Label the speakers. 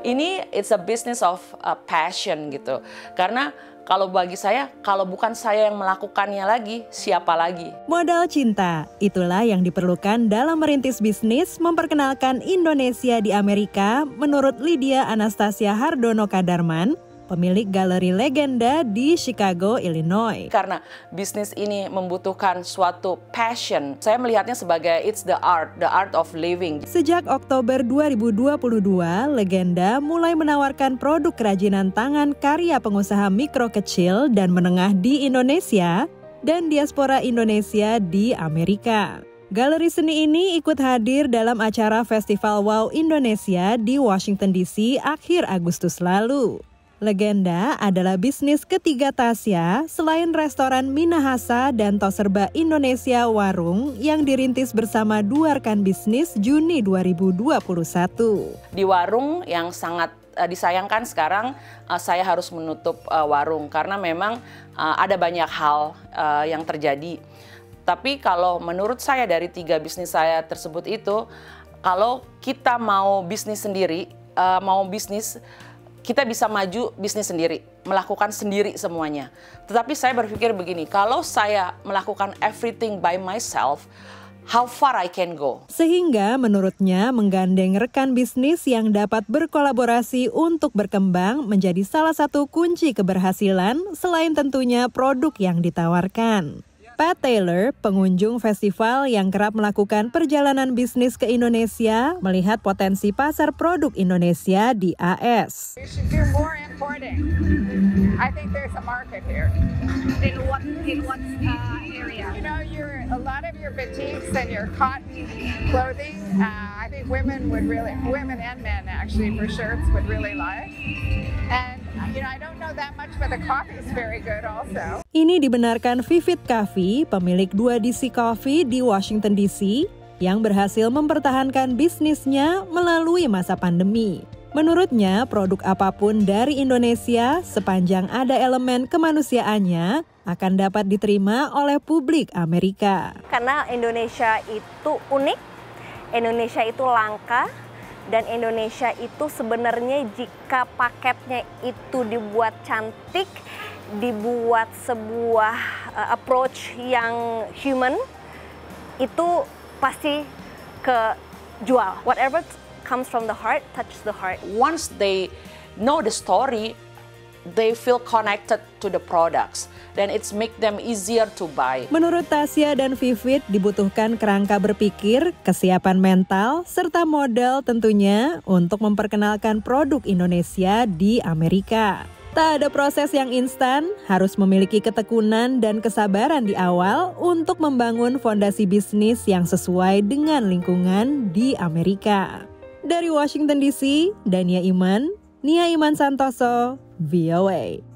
Speaker 1: ini it's a business of passion gitu. Karena kalau bagi saya, kalau bukan saya yang melakukannya lagi, siapa lagi?
Speaker 2: Modal cinta, itulah yang diperlukan dalam merintis bisnis memperkenalkan Indonesia di Amerika, menurut Lydia Anastasia Hardono Kadarman, pemilik galeri Legenda di Chicago, Illinois.
Speaker 1: Karena bisnis ini membutuhkan suatu passion, saya melihatnya sebagai it's the art of living.
Speaker 2: Sejak Oktober 2022, Legenda mulai menawarkan produk kerajinan tangan karya pengusaha mikro kecil dan menengah di Indonesia dan diaspora Indonesia di Amerika. Galeri seni ini ikut hadir dalam acara Festival Wow Indonesia di Washington DC akhir Agustus lalu. Legenda adalah bisnis ketiga Tasya selain restoran Minahasa dan Toserba Indonesia Warung yang dirintis bersama dua rekan bisnis Juni 2021.
Speaker 1: Di warung yang sangat disayangkan sekarang saya harus menutup warung karena memang ada banyak hal yang terjadi. Tapi kalau menurut saya dari tiga bisnis saya tersebut itu, kalau kita mau bisnis sendiri, kita bisa maju bisnis sendiri, melakukan sendiri semuanya. Tetapi saya berpikir begini, kalau saya melakukan everything by myself, how far I can go?
Speaker 2: Sehingga menurutnya menggandeng rekan bisnis yang dapat berkolaborasi untuk berkembang menjadi salah satu kunci keberhasilan selain tentunya produk yang ditawarkan. Pat Taylor, pengunjung festival yang kerap melakukan perjalanan bisnis ke Indonesia, melihat potensi pasar produk Indonesia di AS.
Speaker 3: You should do more importing. I think there's a market here. In what area? You know, a lot of your batiks and your cotton clothing. I think women and men actually for shirts would really like. And I don't know that much, but the coffee is very good also.
Speaker 2: Ini dibenarkan Vivid Coffee, pemilik 2DC Coffee di Washington DC, yang berhasil mempertahankan bisnisnya melalui masa pandemi. Menurutnya, produk apapun dari Indonesia sepanjang ada elemen kemanusiaannya akan dapat diterima oleh publik Amerika.
Speaker 4: Karena Indonesia itu unik, Indonesia itu langka, dan Indonesia itu sebenarnya jika paketnya itu dibuat cantik, dibuat sebuah approach yang human, itu pasti kejual. Whatever comes from the heart, touch the heart.
Speaker 1: Once they know the story, they feel connected to the products. Dan it's make them easier to buy.
Speaker 2: Menurut Tasya dan Vivid dibutuhkan kerangka berpikir, kesiapan mental, serta modal tentunya untuk memperkenalkan produk Indonesia di Amerika. Tak ada proses yang instan, harus memiliki ketekunan dan kesabaran di awal untuk membangun fondasi bisnis yang sesuai dengan lingkungan di Amerika. Dari Washington DC, Dania Iman, Nia Iman Santoso, VOA.